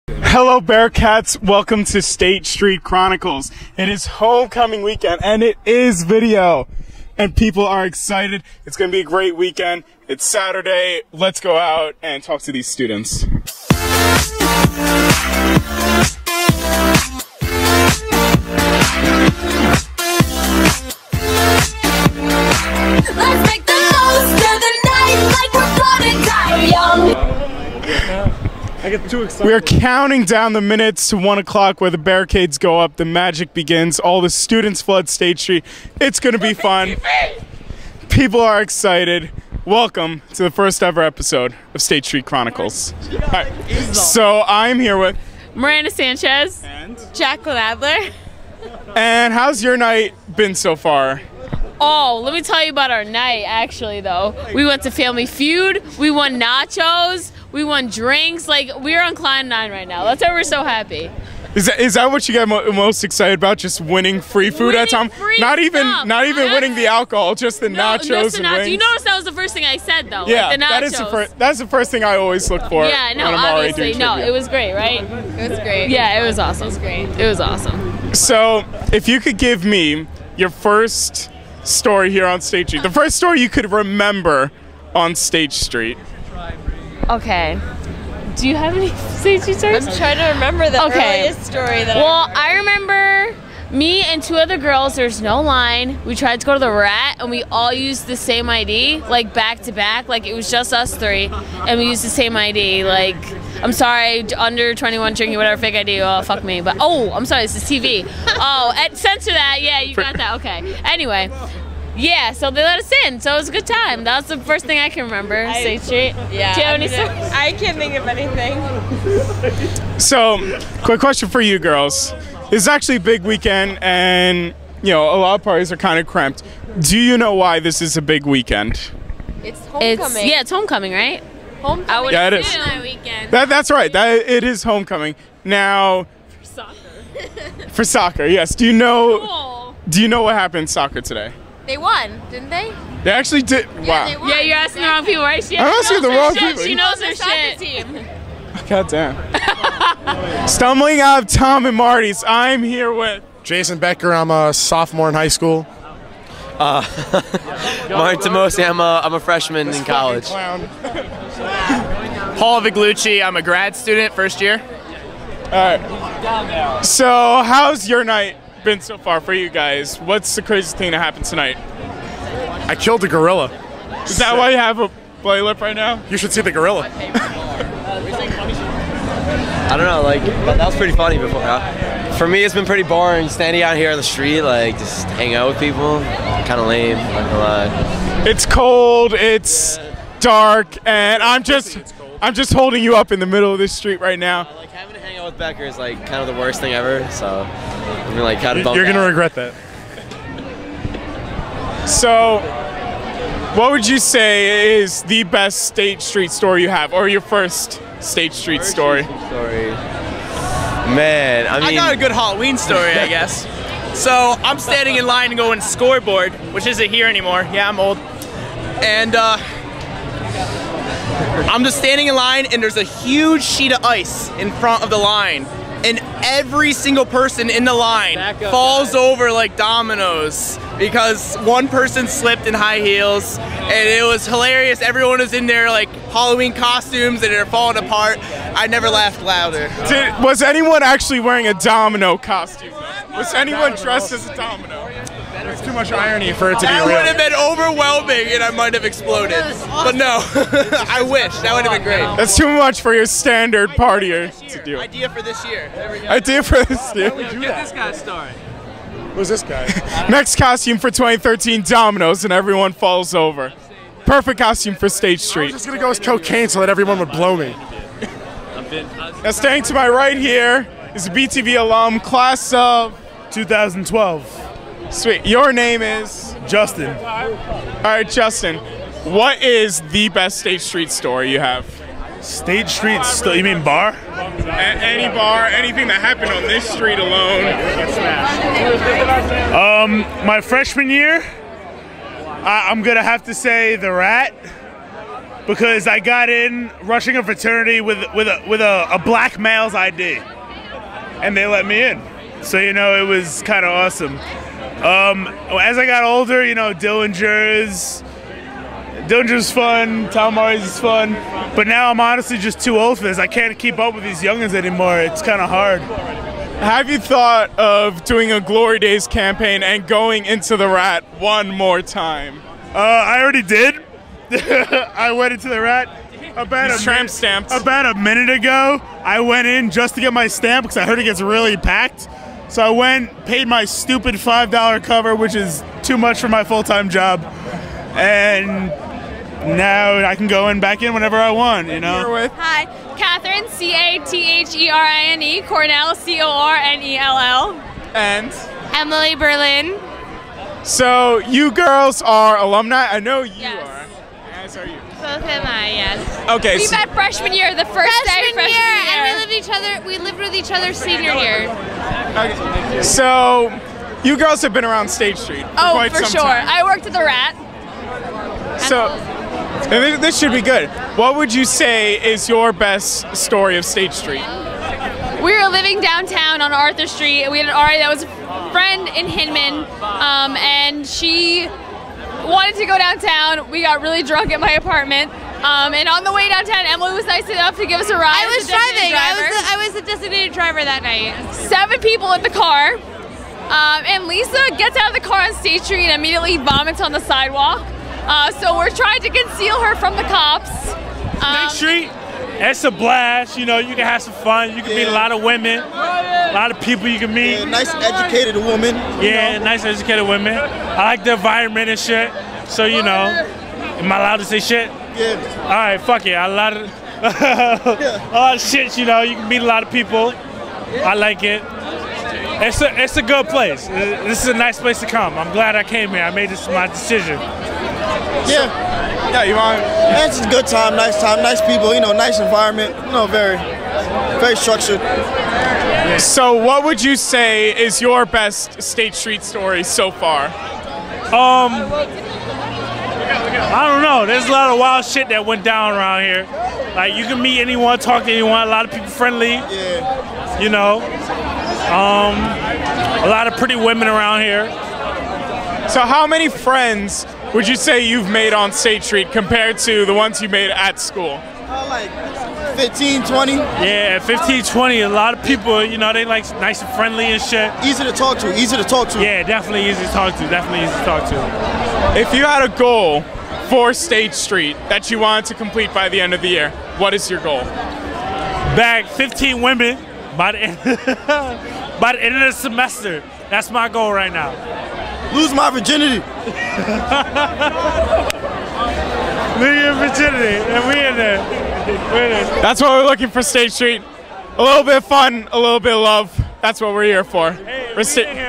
Hello Bearcats, welcome to Street Chronicles. It is homecoming weekend and it is video. And people are excited. It's gonna be a great weekend. It's Saturday. Let's go out and talk to these students. Let's make the most of the night like we're gonna die young. I get too excited. We are counting down the minutes to 1 o'clock where the barricades go up, the magic begins, all the students flood State Street. It's gonna be fun. People are excited. Welcome to the first ever episode of Street Chronicles. Right. So I'm here with Miranda Sanchez and Jacqueline Adler. And how's your night been so far? Oh, let me tell you about our night, actually, though. We went to Family Feud, we won nachos, we won drinks. Like, we're on Cloud 9 right now. That's why we're so happy. Is that what you get most excited about? Just winning free food at time? Not even winning the alcohol, just the nachos and wings. You notice that was the first thing I said, though. Yeah, like the nachos. that's the first thing I always look for. Yeah, no, when I'm obviously, no, it was great, right? It was great. Yeah, it was awesome. It was great. It was awesome. So, if you could give me your first story here on State Street, the first story you could remember on State Street. Okay. Do you have any State Street stories? I'm trying to remember the earliest story that I remember me and two other girls, there's no line. We tried to go to the Rat and we all used the same ID, like back to back. Like it was just us three and we used the same ID. Like, I'm sorry, under 21 drinking whatever fake ID, oh fuck me. But oh, I'm sorry, this is TV. Oh, censor that, yeah, you got that, okay. Anyway. Yeah, so they let us in, so it was a good time. That was the first thing I can remember, State Street. Yeah. Do you have any stories? I can't think of anything. So, quick question for you girls. It's actually a big weekend and, you know, a lot of parties are kind of cramped. Do you know why this is a big weekend? It's homecoming. It's homecoming, right? Homecoming. Yeah, it is. My weekend. That's right. It is homecoming. Now, For soccer. for soccer, yes. Do you know Cool. what happened in soccer today? They won, didn't they? They actually did. Wow. They won. Yeah, you're asking the wrong people, right? I'm asking the wrong people. She knows her soccer shit. team. God damn. Stumbling out of Tom and Marty's, I'm here with Jason Becker. I'm a sophomore in high school. Martin Tomosi, I'm a freshman in college. Paul Viglucci, I'm a grad student, first year. Alright. So, how's your night been so far for you guys? What's the craziest thing that happened tonight? I killed a gorilla. Is that why you have a belly lip right now? You should see the gorilla. I don't know, like, that was pretty funny before. For me, it's been pretty boring standing out here on the street, like, just hanging out with people. Kind of lame, not gonna lie. It's cold, it's dark, and I'm just holding you up in the middle of this street right now. Like, having to hang out with Becker is, like, kind of the worst thing ever, so I'm, like, kind of bummed You're gonna out. regret that. So, what would you say is the best State Street story you have, or your first State Street story? Man, I mean, I got a good Halloween story, I guess. So I'm standing in line to go in scoreboard, which isn't here anymore. Yeah, I'm old. And I'm just standing in line and there's a huge sheet of ice in front of the line. And every single person in the line falls over like dominoes because one person slipped in high heels, and it was hilarious. Everyone was in their like Halloween costumes and they're falling apart. I never laughed louder. Was anyone actually wearing a domino costume? Was anyone dressed as a domino? There's too much irony for it to be That real. would have been overwhelming and I might have exploded. But no, I wish. That would have been great. That's too much for your standard partier to do. Idea for this year. Idea for this year. Get this guy's story. Who's this guy? Next costume for 2013, dominoes, and everyone falls over. Perfect costume for State I Street. was just gonna go with cocaine so that everyone would blow me. Now, standing to my right here is a BTV alum, class of 2012. Sweet. Your name is Justin. All right, Justin. What is the best State Street story you have? State Street, you mean bar? Any bar, anything that happened on this street alone. My freshman year, I'm gonna have to say the Rat. because I got in rushing a fraternity with a black male's ID, and they let me in. So you know, it was kind of awesome. As I got older, you know, Dillinger's fun, Tom Murray's is fun, but now I'm honestly just too old for this. I can't keep up with these youngins anymore. It's kind of hard. Have you thought of doing a Glory Days campaign and going into the Rat one more time? I already did. I went into the Rat about a minute ago. I went in just to get my stamp because I heard it gets really packed. So I went, paid my stupid $5 cover, which is too much for my full-time job, and now I can go back in whenever I want, you know? Hi, Catherine, Catherine, Cornell, Cornell. And? Emily Berlin. So you girls are alumni? I know you are. As are you. Both am I, yes. Okay. We met freshman year, the first day freshman year, And we lived with each other senior year. Okay. So you girls have been around State Street for quite for some sure. time. I worked at the Rat. So this should be good. What would you say is your best story of State Street? We were living downtown on Arthur Street. We had an RA that was a friend in Hinman, and she wanted to go downtown. We got really drunk at my apartment, and on the way downtown, Emily was nice enough to give us a ride. I was driving. I was the designated driver that night. 7 people in the car, and Lisa gets out of the car on State Street and immediately vomits on the sidewalk. So we're trying to conceal her from the cops. State Street, it's a blast. You know, you can have some fun. You can meet a lot of women, a lot of people you can meet. Yeah, nice educated women. Yeah, nice educated women. I like the environment and shit. So, you know, am I allowed to say shit? Yeah. All right, fuck it. A lot of shit, you know. You can meet a lot of people. I like it. It's a good place. This is a nice place to come. I'm glad I came here. I made this my decision. Yeah, you want? It's a good time, nice people, you know, nice environment, you know, very structured. So what would you say is your best State Street story so far? I don't know. There's a lot of wild shit that went down around here. Like, you can meet anyone, talk to anyone. A lot of people friendly. Yeah. You know. A lot of pretty women around here. So how many friends would you say you've made on State Street compared to the ones you made at school? Like 15, 20. Yeah, 15, 20. A lot of people, you know, they like nice and friendly and shit. Easy to talk to. Yeah, definitely easy to talk to. If you had a goal for State Street that you wanted to complete by the end of the year, what is your goal? Bag 15 women by the end of the semester. That's my goal right now. Lose my virginity. Lose your virginity, and we in there. That's what we're looking for, State Street. A little bit of fun, a little bit of love. That's what we're here for. Hey,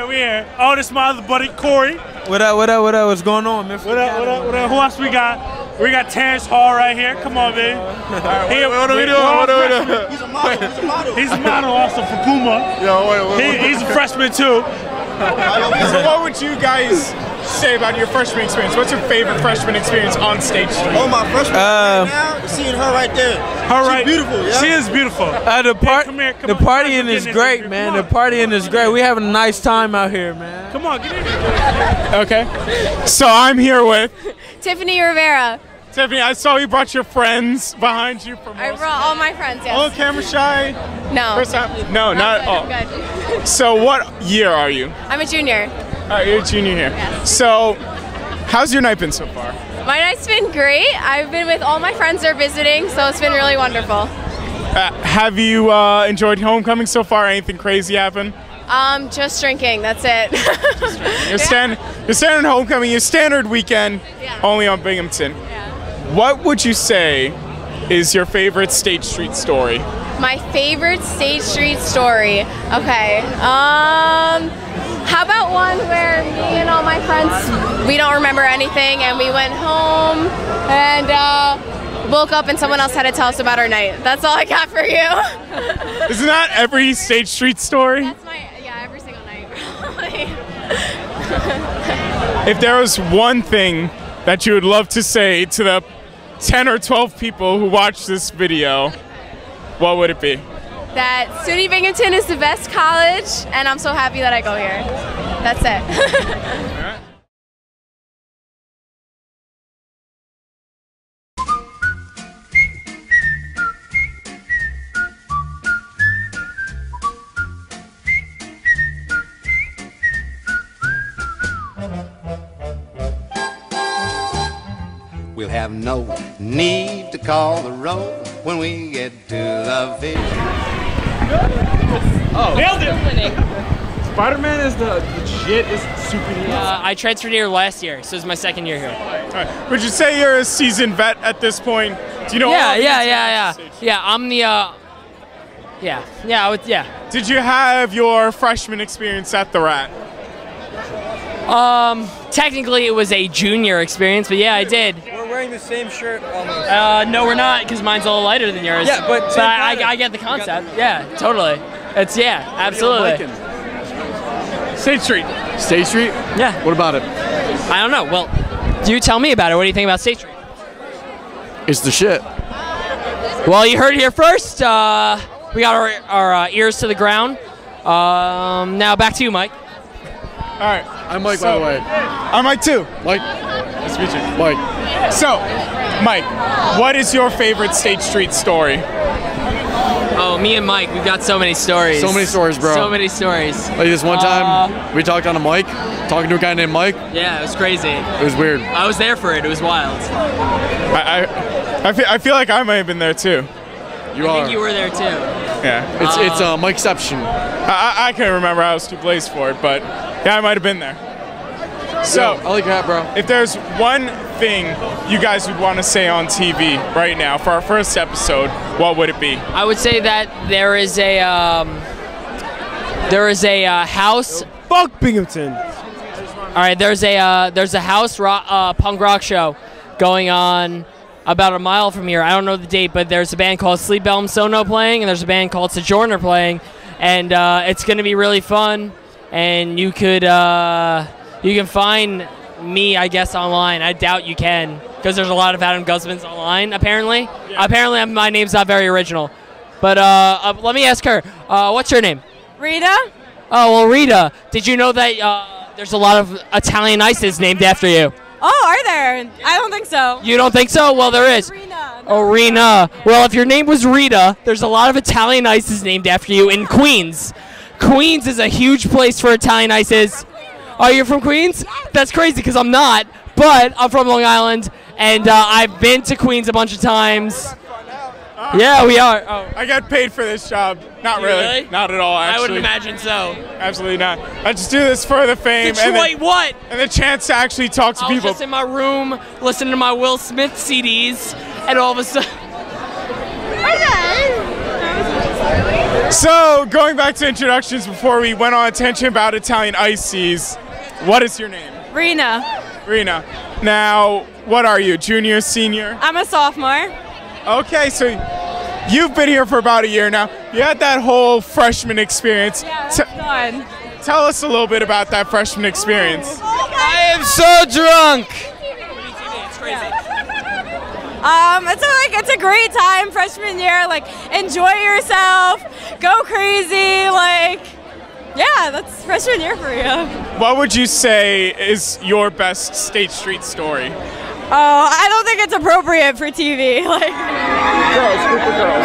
we here. Oh, this is my other buddy, Corey. What up? What's going on, man? What up? Who else we got? We got Terrence Hall right here. Come on, baby. What are we doing? He's a model. He's a model also for Puma. He's a freshman too. So what would you guys say about your freshman experience? What's your favorite freshman experience on State Street? Oh, my freshman right now, seeing her right there. She's beautiful, yeah? She is beautiful. The partying is great, man. The partying is great. We having a nice time out here, man. Come on, get in here. Okay. So I'm here with Tiffany Rivera. Tiffany, I saw you brought your friends behind you from I brought all my friends, yes. Oh, camera shy? No. First time? No, not at all. I'm good. So what year are you? I'm a junior. You're a junior here. Yes. So how's your night been so far? My night's been great. I've been with all my friends that are visiting, so it's been really wonderful. Have you enjoyed homecoming so far? Anything crazy happen? Just drinking, that's it. Your standard homecoming, your standard weekend, only on Binghamton. Yeah. What would you say is your favorite State Street story? My favorite State Street story. Okay. How about one where me and all my friends, we don't remember anything, and we went home and woke up and someone else had to tell us about our night. That's all I got for you. Isn't that every State Street story? That's every single night. If there was one thing that you would love to say to the 10 or 12 people who watch this video, what would it be? That SUNY Binghamton is the best college, and I'm so happy that I go here. That's it. We'll have no need to call the roll when we get to the vision. Oh, nailed it! Spider-Man is the shit, is superhero. I transferred here last year, so it's my second year here. All right. Would you say you're a seasoned vet at this point? Do you know? Yeah. I'm the. Yeah. Did you have your freshman experience at the Rat? Technically it was a junior experience, but yeah, I did. We're wearing the same shirt almost. No, we're not, because mine's a little lighter than yours. Yeah, but I get the concept. Yeah, totally. Absolutely. State Street. State Street? Yeah. What about it? I don't know. Well, you tell me about it. What do you think about State Street? It's the shit. Well, you heard it here first. We got our ears to the ground. Now back to you, Mike. All right. I'm Mike, by the way. I'm Mike too. Mike. Nice to meet you. Mike. So, Mike, what is your favorite State Street story? Oh, me and Mike, we've got so many stories. So many stories, bro. So many stories. Like this one time, we talked on a mic, talking to a guy named Mike. Yeah, it was crazy. It was weird. I was there for it. It was wild. I feel like I might have been there too. You are. I think you were there too. Yeah. It's Mikeception. I can't remember. I was too blazed for it, but yeah, I might have been there. So, I like that, bro. If there's one thing you guys would want to say on TV right now for our first episode, what would it be? I would say that there is a house. Fuck Binghamton. All right, there's a house punk rock show going on about a mile from here. I don't know the date, but there's a band called Sleep Elm Sono playing, and there's a band called Sojourner playing, and it's going to be really fun. And you can find me, I guess, online. I doubt you can, because there's a lot of Adam Guzmans online, apparently. Yeah. Apparently, my name's not very original. But let me ask her, what's your name? Rita? Oh, well, Rita, did you know that there's a lot of Italian ices named after you? Oh, are there? I don't think so. You don't think so? Well, there is. Rena. Oh, Rena. Well, if your name was Rita, there's a lot of Italian ices named after you in Queens. Queens is a huge place for Italian ices. Oh, you're from Queens? That's crazy, because I'm not, but I'm from Long Island, and I've been to Queens a bunch of times. Yeah, we are. Oh. I got paid for this job. Not really. Not at all, actually. I would imagine so. Absolutely not. I just do this for the fame. Detroit, what? And the chance to actually talk to people. I was just in my room listening to my Will Smith CDs, and all of a sudden... So, going back to introductions before we went on a tangent about Italian ices, what is your name? Rena. Rena. Now, what are you, junior, senior? I'm a sophomore. Okay, so you've been here for about a year now. You had that whole freshman experience. Yeah, that's fun. Tell us a little bit about that freshman experience. I am so drunk. It's crazy. It's a great time freshman year. Like, enjoy yourself, go crazy. Yeah, that's freshman year for you. What would you say is your best State Street story? Oh, I don't think it's appropriate for TV. Girls, group of girls.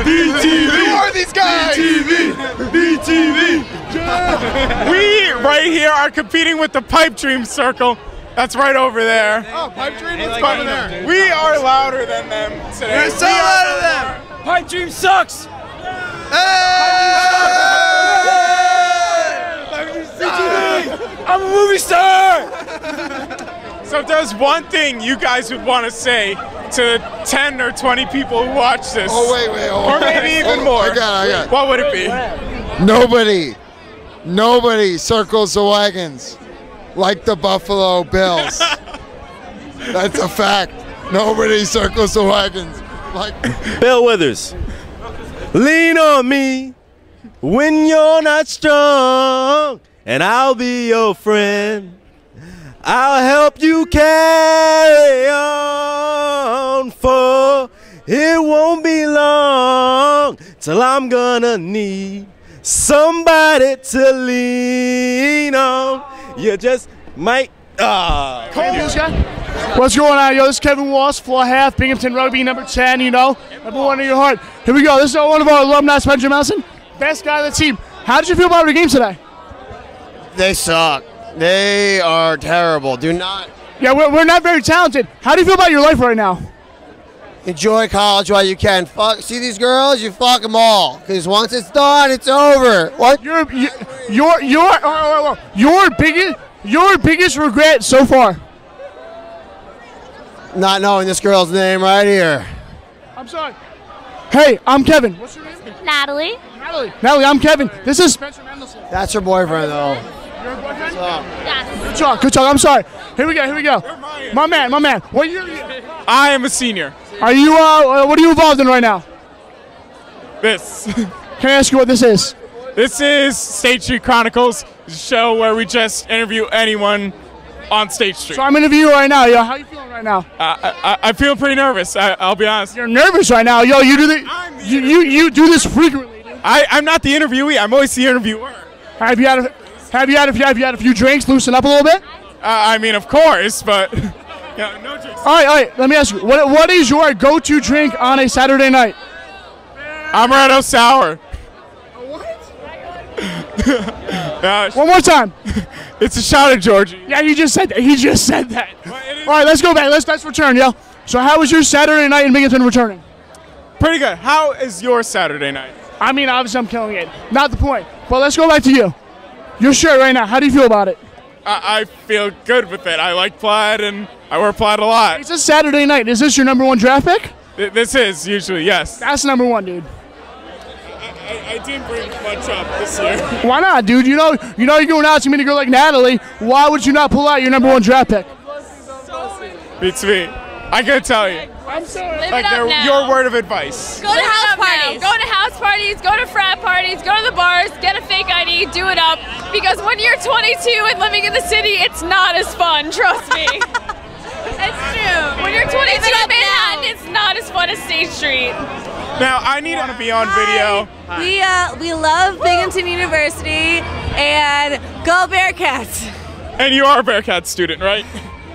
BTV! Who are these guys? BTV! We, right here, are competing with the Pipe Dream Circle. That's right over there. Oh, Pipe Dream? Let's go over there. We are louder than them today. We're so louder than them! Pipe Dream sucks. I'm a movie star! So if there's one thing you guys would want to say to 10 or 20 people who watch this, or maybe even more, I got it. What would it be? Nobody circles the wagons like the Buffalo Bills. That's a fact. Nobody circles the wagons like Bill Withers. Lean on me when you're not strong, and I'll be your friend I'll help you carry on, for it won't be long till I'm gonna need somebody to lean on. You just might. What's going on, yo? This is Kevin Walsh, floor half, Binghamton Rugby, number 10, you know. Number 1 in your heart. Here we go. This is one of our alumni, Spencer Melson, best guy on the team. How did you feel about the game today? They suck. They are terrible. Do not. Yeah, we're not very talented. How do you feel about your life right now? Enjoy college while you can. See these girls? You fuck them all. Because once it's done, it's over. What? Your biggest regret so far? Not knowing this girl's name right here. I'm sorry. Hey, I'm Kevin. What's your name? Natalie. Natalie, I'm Kevin. This is Spencer Mendelsohn. That's her boyfriend, though. Your boyfriend? Yes. Good talk. I'm sorry. Here we go. My man. What year are you? I am a senior. Are you, what are you involved in right now? This. Can I ask you what this is? This is Street Chronicles, a show where we just interview anyone on State Street. So I'm interviewing you right now, yo. How you feeling right now? I feel pretty nervous. I'll be honest. You're nervous right now, yo. You do this frequently, dude. I'm not the interviewee. I'm always the interviewer. Have you had a few drinks? Loosen up a little bit. I mean, of course, but yeah, no drinks. All right. Let me ask you, what is your go-to drink on a Saturday night? Amaretto sour. One more time. It's a shot of Georgie. Yeah, he just said that. All right, let's go back. Let's return, yo. So how was your Saturday night in Binghamton returning? Pretty good. How is your Saturday night? I mean, obviously I'm killing it. Not the point. But let's go back to you. Your shirt right now, how do you feel about it? I feel good with it. I like plaid, and I wear plaid a lot. It's a Saturday night. Is this your number 1 draft pick? This is, usually, yes. That's number 1, dude. I didn't bring much up this year. Why not, dude? You know you're going out to meet a girl like Natalie. Why would you not pull out your number 1 draft pick? Beats me. I gotta tell you. I'm sorry. Live Like, it up they're now. your word of advice. Go to house parties. Go to house parties. Go to frat parties. Go to the bars. Get a fake ID. Do it up. Because when you're 22 and living in the city, it's not as fun. Trust me. It's true. When you're 22 in Manhattan, it's not as fun as State Street. Now, I need to be on video. We love Binghamton University and go Bearcats. And you are a Bearcat student, right?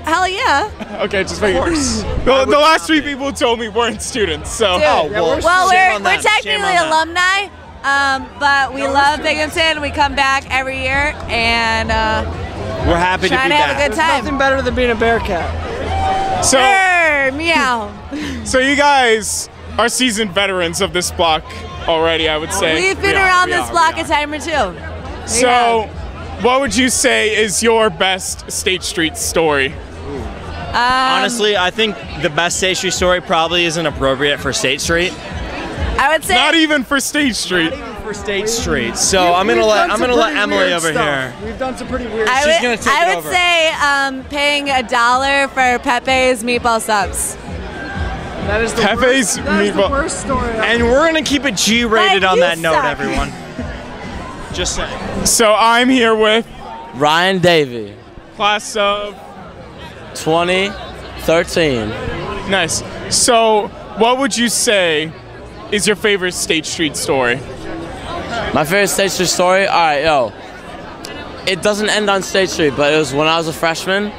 Hell yeah. Okay, just making the last 3 people who told me weren't students, so. Dude, we're technically alumni, but we love Binghamton. We come back every year, and we're happy to be trying to have a good time. Nothing better than being a Bearcat. So, meow. So you guys are seasoned veterans of this block already, I would say. We've been around this block a time or two. So, what would you say is your best State Street story? Honestly, I think the best State Street story probably isn't appropriate for State Street. I would say not even for State Street. Not even for State Street. So I'm gonna let Emily over here. We've done some pretty weird. She's gonna take it I would over. say paying $1 for Pepe's meatball subs. That is the Pepe's meatball. worst story. And we're gonna keep it G-rated Like, on you that note, suck. everyone. Just saying. So I'm here with Ryan Davey, class of 2013. Nice. So, what would you say is your favorite State Street story? My favorite State Street story? Alright, yo. It doesn't end on State Street, but it was when I was a freshman.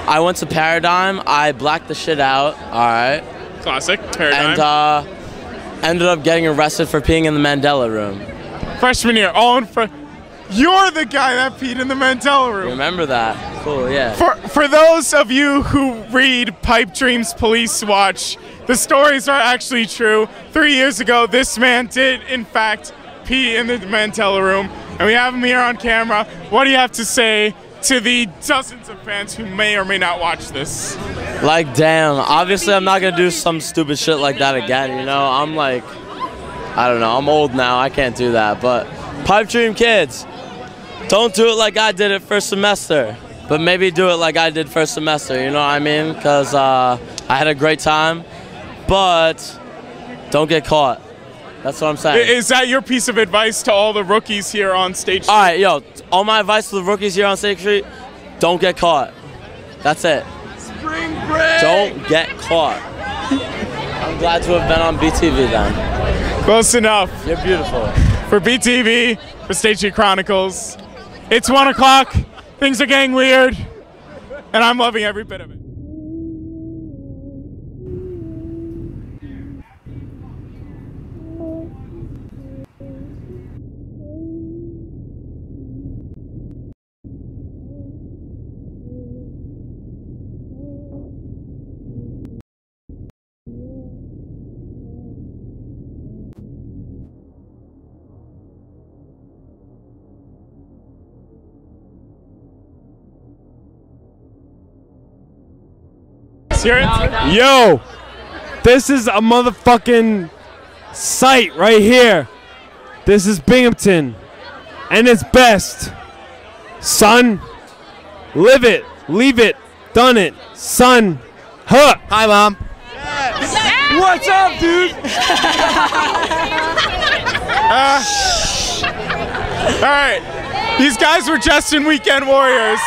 I went to Paradigm. I blacked the shit out. Alright. Classic. Paradigm. And ended up getting arrested for peeing in the Mandela room. Freshman year. All in front. You're the guy that peed in the Mandela room. Remember that? Cool, yeah. For those of you who read Pipe Dreams Police Watch, the stories are actually true. 3 years ago, this man did, in fact, pee in the Mandela room, and we have him here on camera. What do you have to say to the dozens of fans who may or may not watch this? Like, damn. Obviously, I'm not gonna do some stupid shit like that again, you know? I'm like, I don't know. I'm old now. I can't do that. But Pipe Dream kids, don't do it like I did it first semester. But maybe do it like I did first semester, you know what I mean? Because I had a great time. But don't get caught. That's what I'm saying. Is that your piece of advice to all the rookies here on State Street? All right, yo, all my advice to the rookies here on State Street, Don't get caught. That's it. Spring break. Don't get caught. I'm glad to have been on BTV then. Close enough. You're beautiful. For BTV, for State Street Chronicles, it's 1 o'clock. Things are getting weird, and I'm loving every bit of it. Yo, this is a motherfucking site right here. This is Binghamton, and it's best. Son, live it, leave it, done it, son. Huh. Hi, Mom. What's up, dude? All right, these guys were just in Weekend Warriors.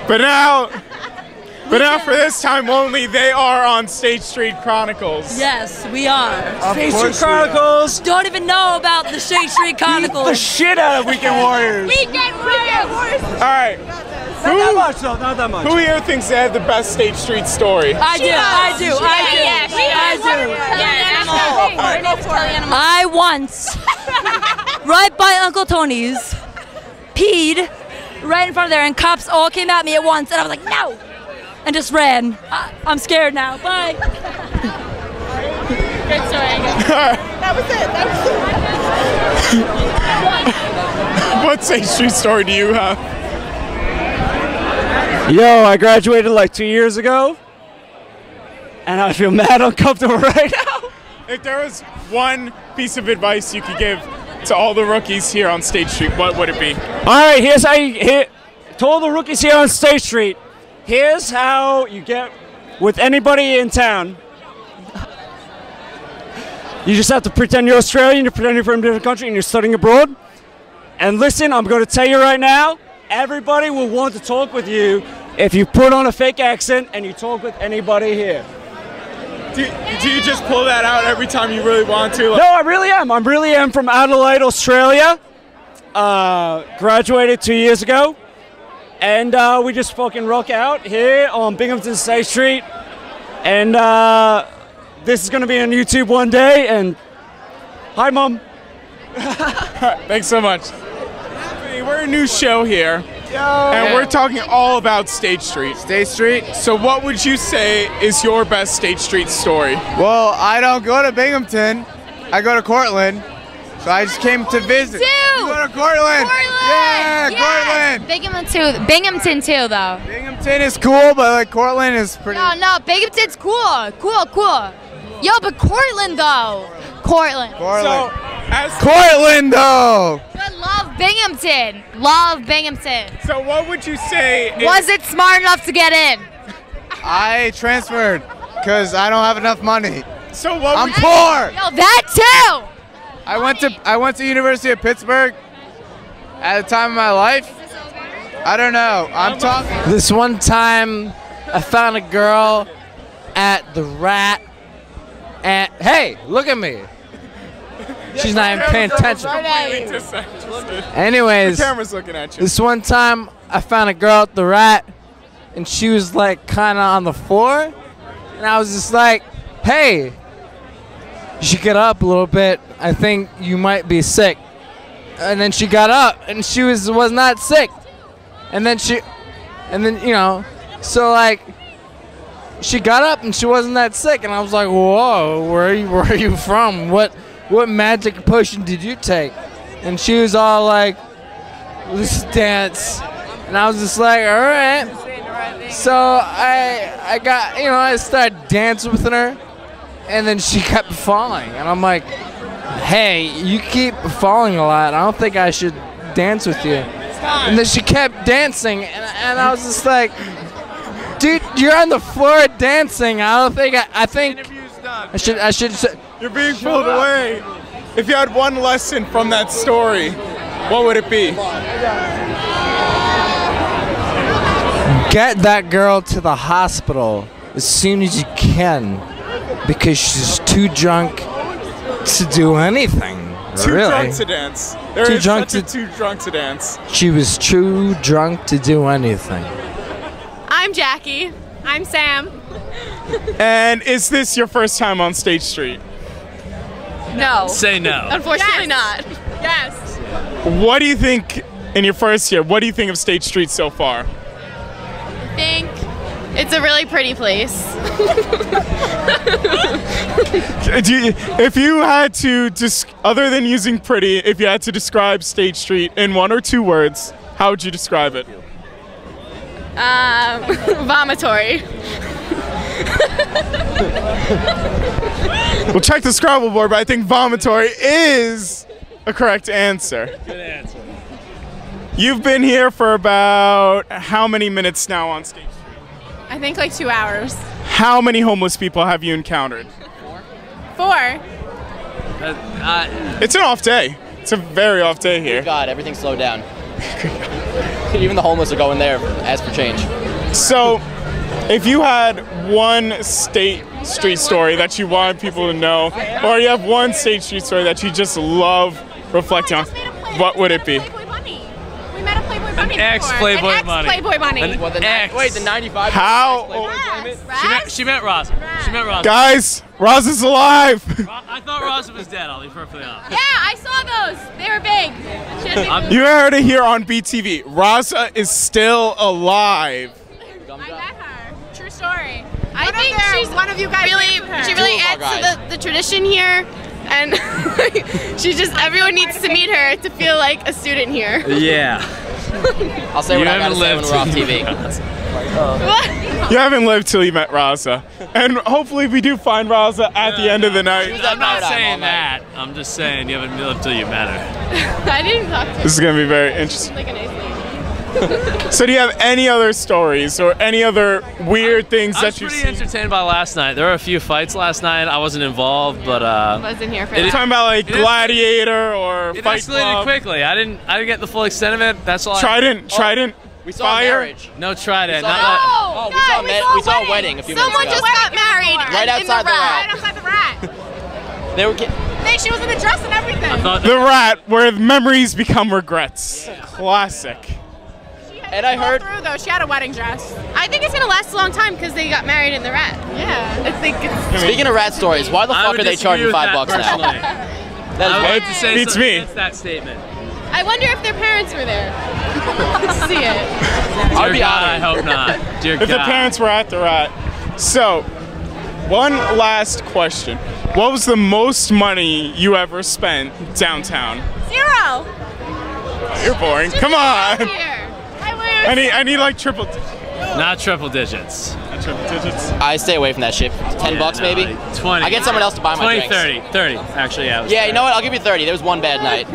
But now for this time only, they are on State Street Chronicles. Yes, we are. State Street Chronicles. Don't even know about the State Street Chronicles. Beat the shit out of Weekend Warriors. Weekend Warriors. All right. Not that much, though. Not that much. Who here thinks they have the best State Street story? I do. I once, right by Uncle Tony's, peed right in front of there, and cops all came at me at once, and I was like, no, and just ran. I'm scared now. Bye. Good story. That was it. What State Street story do you have? Yo, I graduated like 2 years ago, and I feel mad uncomfortable right now. If there was one piece of advice you could give to all the rookies here on State Street, what would it be? All right, here's how you to all the rookies here on State Street. Here's how you get with anybody in town. You just have to pretend you're Australian, you pretend you're from a different country, and you're studying abroad. And listen, I'm going to tell you right now, everybody will want to talk with you if you put on a fake accent and you talk with anybody here. Do you just pull that out every time you really want to? No, I really am. I really am from Adelaide, Australia. Graduated 2 years ago. And we just fucking rock out here on Binghamton State Street. And this is going to be on YouTube one day. And hi, Mom. Thanks so much. We're a new show here. And we're talking all about State Street. State Street? So what would you say is your best State Street story? Well, I don't go to Binghamton. I go to Cortland. So I just came to visit. You go to Cortland. Yeah, Cortland. Binghamton too, though. Binghamton is cool, but like Cortland is pretty. No, Binghamton's cool. Cool. Yo, but Cortland though. Cortland. So, Cortland though. I love Binghamton. So what would you say? Was it smart enough to get in? I transferred because I don't have enough money. So what? I'm poor. Yo, that too. I went to University of Pittsburgh at the time of my life. I don't know. I'm talking. This one time, I found a girl at the Rat, and hey, look at me. She's not even paying attention. Anyways, the camera's looking at you. This one time, I found a girl at the Rat, and she was like kind of on the floor, and I was just like, "Hey, you should get up a little bit. I think you might be sick." And then she got up, and she was not sick. And then so like, she got up and she wasn't that sick, and I was like, "Whoa, where are you from? What magic potion did you take?" And she was all like, "Let's dance." And I was just like, "All right." So I started dancing with her, and then she kept falling, and I'm like, "Hey, you keep falling a lot. I don't think I should dance with you." And then she kept dancing, and I was just like, "Dude, you're on the floor dancing. I don't think I think I should." You're being pulled away. If you had one lesson from that story, what would it be? Get that girl to the hospital as soon as you can, because she's too drunk to do anything. Too really. drunk to dance. There Too is drunk such a to- too drunk to dance. She was too drunk to do anything. I'm Jackie. I'm Sam. And is this your first time on State Street? No. Say no. Unfortunately not. Yes. What do you think in your first year? What do you think of State Street so far? I think it's a really pretty place. If you had to, other than using pretty, if you had to describe State Street in 1 or 2 words, how would you describe it? Vomitory. We'll check the Scrabble board, but I think vomitory is a correct answer. Good answer. You've been here for about how many minutes now on State Street? I think like 2 hours. How many homeless people have you encountered? 4. It's an off day. It's a very off day here. God, everything slowed down. Even the homeless are going there, ask for change. So, if you had one State Street story that you want people to know, or you have one State Street story that you just love reflecting on, what would it be? An ex-Playboy Bunny. Playboy Bunny. Wait, the 95. How? She met Rosa. She met Rosa. Guys, Roz is alive! I thought Rosa was dead, I'll be perfectly honest. Yeah, I saw those. They were big. You heard it here on BTV. Rosa is still alive. I met her. True story. I think she's one of you guys. She really adds to the tradition here, and she just everyone needs to meet her to feel like a student here. Yeah. I'll say what I gotta say when we're off TV. You haven't lived till you met Raza. And hopefully we do find Raza at the end of the night. I'm not saying that. I'm just saying you haven't lived till you met her. I didn't talk to her. This is going to be very interesting. Like a nice lady. So do you have any other stories or any other weird things I was that you've pretty seen? entertained by last night. There were a few fights last night. I wasn't involved, but wasn't here for You're that. talking about like Gladiator or it Fight escalated Club? quickly. I didn't get the full extent of it. That's all. Trident. We saw Fire. a marriage. No Trident. We saw a wedding a few minutes Someone ago. just got married Right outside the rat. Right outside the rat. They were She was in a dress and everything. The Rat, where memories become regrets. Classic. And I heard through though, she had a wedding dress. I think it's gonna last a long time because they got married in the rat. Yeah. I think it's. Speaking of rat stories, why the fuck are they charging $5 now? I would say Beats something me. against that statement. I wonder if their parents were there to see it. Dear God, I hope not. Dear If the God. parents were at the Rat. So, one last question. What was the most money you ever spent downtown? 0. You're boring. Come on. I I need like triple digits. Not triple digits. Not triple digits. I stay away from that shit. $10 maybe? Like 20. I get someone else to buy my 20, drinks. 30. Actually, yeah. Yeah, you know what? I'll give you 30. There was one bad night.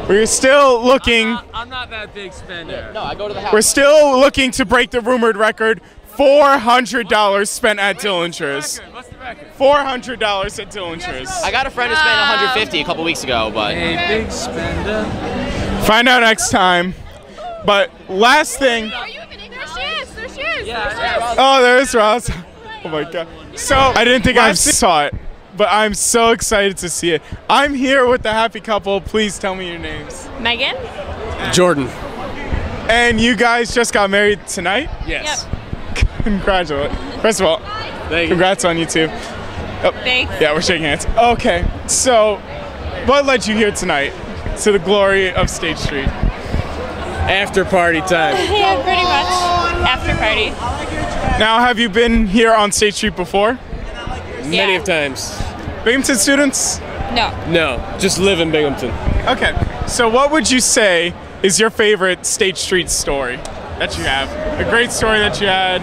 We're still looking. I'm not that big spender. No, I go to the house. We're still looking to break the rumored record. $400 spent at Dillinger's. What's the record? $400 at Dillinger's. I got a friend who spent 150 a couple weeks ago, but. A big spender. Find out next time. But last thing. There she is. There she is. Yeah. Oh, there's Roz. Oh my God. So I didn't think I saw it, but I'm so excited to see it. I'm here with the happy couple. Please tell me your names. Megan. Jordan. And you guys just got married tonight? Yes. Congratulations. First of all, congrats on you two. Oh, Thanks. yeah, we're shaking hands. Okay, so what led you here tonight to the glory of State Street? After party time. Yeah, pretty much. After party. Now, have you been here on State Street before? Many of times. Binghamton students? No. No, just live in Binghamton. Okay, so what would you say is your favorite State Street story that you have? A great story that you had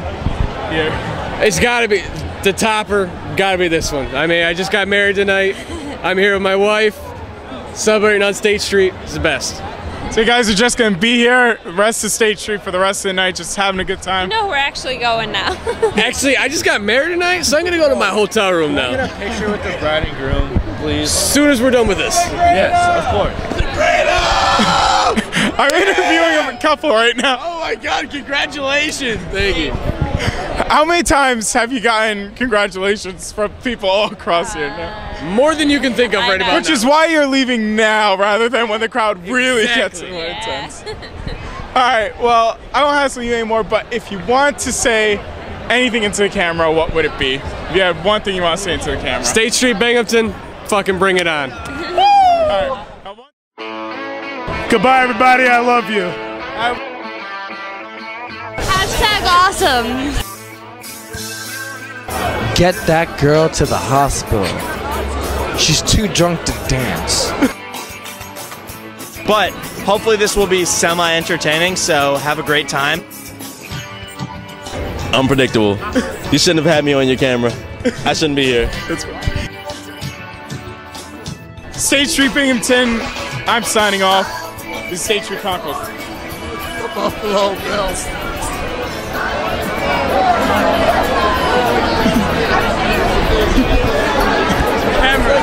here. It's gotta be, the topper, gotta be this one. I mean, I just got married tonight. I'm here with my wife, celebrating on State Street. It's the best. So you guys are just gonna be here, rest of State Street for the rest of the night, just having a good time? No, we're actually going now. Actually, I just got married tonight, so I'm gonna go to my hotel room now. Get a picture with the bride and groom. please. As soon as we're done with this. Yes, of course. I'm interviewing a couple right now. Oh my God! Congratulations! Thank you. How many times have you gotten congratulations from people all across here now? More than you can think of right about Which is why you're leaving now rather than when the crowd really gets intense. All right, well, I won't hassle you anymore, but if you want to say anything into the camera, what would it be? If you have one thing you want to say into the camera. State Street, Binghamton, fucking bring it on. All right. Goodbye, everybody. I love you. Hashtag awesome. Get that girl to the hospital. She's too drunk to dance. But hopefully this will be semi-entertaining, so have a great time. Unpredictable. You shouldn't have had me on your camera. I shouldn't be here. That's fine. State Street Binghamton, I'm signing off. This is Street Chronicles. The Buffalo Bills. Camera.